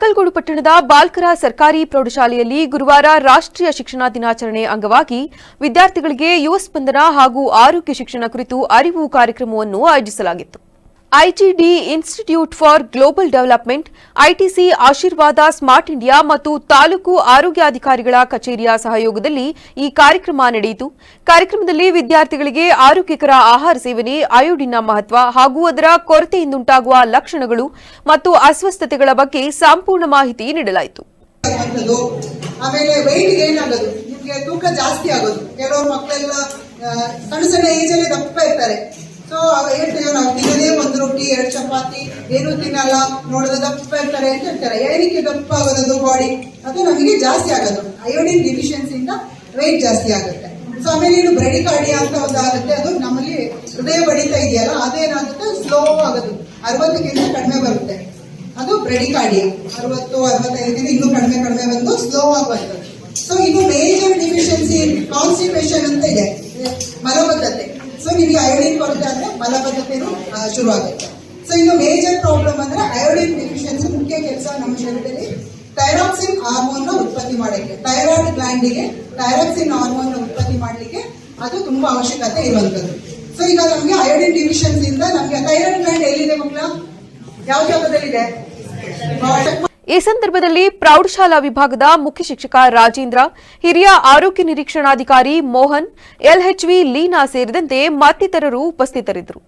ಅರ್ಕಲ್ಗೂಡು ಪಟ್ಟಣದ ಬಾಲಕರ ಸರ್ಕಾರಿ ಪ್ರೌಢಶಾಲೆಯಲ್ಲಿ ಗುರುವಾರ ರಾಷ್ಟ್ರೀಯ ಶಿಕ್ಷಣ ದಿನಾಚರಣೆ ಅಂಗವಾಗಿ ವಿದ್ಯಾರ್ಥಿಗಳಿಗೆ ಯುವ ಸ್ಪಂದನ ಹಾಗೂ ಆರೋಗ್ಯ ಶಿಕ್ಷಣ ಕುರಿತು ಅರಿವು ಕಾರ್ಯಕ್ರಮವನ್ನು ಆಯೋಜಿಸಲಾಗಿತ್ತು. IGD institute for global development, ITC Aashirvaad smart India ಮತ್ತು ತಾಲೂಕು ಆರೋಗ್ಯಾಧಿಕಾರಿಗಳ ಕಚೇರಿಯ ಸಹಯೋಗದಲ್ಲಿ ಈ ಕಾರ್ಯಕ್ರಮ ನಡೆಯಿತು. ಕಾರ್ಯಕ್ರಮದಲ್ಲಿ ವಿದ್ಯಾರ್ಥಿಗಳಿಗೆ ಆರೋಗ್ಯಕರ ಆಹಾರ ಸೇವನೆ, ಅಯೋಡಿನ್ನ ಮಹತ್ವ ಹಾಗೂ ಅದರ ಕೊರತೆಯಿಂದುಂಟಾಗುವ ಲಕ್ಷಣಗಳು ಮತ್ತು ಅಸ್ವಸ್ಥತೆಗಳ ಬಗ್ಗೆ ಸಂಪೂರ್ಣ ಮಾಹಿತಿ ನೀಡಲಾಯಿತು. ಆಮೇಲೆ weight gain ಆಗೋದು, ನಿಮಗೆ ತೂಕ ಜಾಸ್ತಿ ಆಗೋದು. ಕೆಲವರು ಮಕ್ಕಳೆಲ್ಲ ಸಣ್ಣ ಏಜ್ ಅಲ್ಲಿ ದಪ್ಪ ಇರ್ತಾರೆ. ಸೊ ಹೇಳ್ತೇವೆ ನಾವು ತಿನ್ನದೇ ಒಂದು ರೊಟ್ಟಿ 2 ಚಪಾತಿ ಏನು ತಿನ್ನಲ್ಲ, ನೋಡಿದ್ರೆ ದಪ್ಪ ಇರ್ತಾರೆ ಅಂತ ಹೇಳ್ತಾರೆ. ಏನಕ್ಕೆ ದಪ್ಪ ಆಗೋದು ಬಾಡಿ, ಅದು ನಮಗೆ ಜಾಸ್ತಿ ಆಗೋದು ಅಯೋಡಿನ್ ಡಿಫಿಷಿಯನ್ಸಿಯಿಂದ ವೆಯ್ಟ್ ಜಾಸ್ತಿ ಆಗುತ್ತೆ. ಸೊ ಆಮೇಲೆ ಇನ್ನು ಬ್ರೆಡಿಕಾರ್ಡಿಯಾ ಅಂತ ಒಂದು ಆಗುತ್ತೆ, ಅದು ನಮ್ಮಲ್ಲಿ ಹೃದಯ ಬಡಿತ ಇದೆಯಲ್ಲ ಅದೇನಾಗುತ್ತೆ, ಸ್ಲೋ ಆಗೋದು, 60ಕ್ಕಿಂತ ಕಡಿಮೆ ಬರುತ್ತೆ, ಅದು ಬ್ರೆಡಿಕಾರ್ಡಿಯಾ. 60-65 ಇನ್ನೂ ಕಡಿಮೆ ಬಂದು ಸ್ಲೋ ಆಗಿ ಬರ್ತದೆ. ಸೊ ಇನ್ನು ಮೇಜರ್ ಡಿಫಿಷಿಯನ್ಸಿ ಕಾನ್ಸ್ಟಿಪೇಷನ್ ಅಂತ ಇದೆ, ಮಲಬದ್ಧತೆ. ಸೊ ನಿಮಗೆ ಅಯೋಡಿನ್ ಕೊರತೆ ಅಂದ್ರೆ ಮಲಬದ್ಧತೆನೂ ಶುರುವಾಗುತ್ತೆ. ಸೊ ಇನ್ನು ಮೇಜರ್ ಪ್ರಾಬ್ಲಮ್ ಅಂದ್ರೆ ಅಯೋಡಿನ್ ಡೆಫಿಷಿಯನ್ಸಿ ಮುಖ್ಯ ಕೆಲಸ ನಮ್ಮ ಶರೀರದಲ್ಲಿ ಥೈರಾಕ್ಸಿನ್ ಹಾರ್ಮೋನ್ ಉತ್ಪತ್ತಿ ಮಾಡಲಿಕ್ಕೆ, ಥೈರಾಯ್ಡ್ ಗ್ಲ್ಯಾಂಡಿಗೆ ಥೈರಾಕ್ಸಿನ್ ಹಾರ್ಮೋನ್ ಉತ್ಪತ್ತಿ ಮಾಡಲಿಕ್ಕೆ ಅದು ತುಂಬಾ ಅವಶ್ಯಕತೆ ಇರುವಂತದ್ದು. ಸೊ ಈಗ ನಮಗೆ ಅಯೋಡಿನ್ ಡೆಫಿಷಿಯನ್ಸಿಯಿಂದ ನಮಗೆ ಥೈರಾಯ್ಡ್ ಗ್ಲ್ಯಾಂಡ್ ಎಲ್ಲಿದೆ ಮಕ್ಕಳ, ಯಾವ ಜಾಗದಲ್ಲಿದೆ? ಈ ಸಂದರ್ಭದಲ್ಲಿ ಪ್ರೌಢಶಾಲಾ ವಿಭಾಗದ ಮುಖ್ಯ ಶಿಕ್ಷಕ ರಾಜೇಂದ್ರ, ಹಿರಿಯ ಆರೋಗ್ಯ ನಿರೀಕ್ಷಣಾಧಿಕಾರಿ ಮೋಹನ್, ಎಲ್ಎಚ್ವಿ ಲೀನಾ ಸೇರಿದಂತೆ ಮತ್ತಿತರರು ಉಪಸ್ಥಿತರಿದ್ದರು.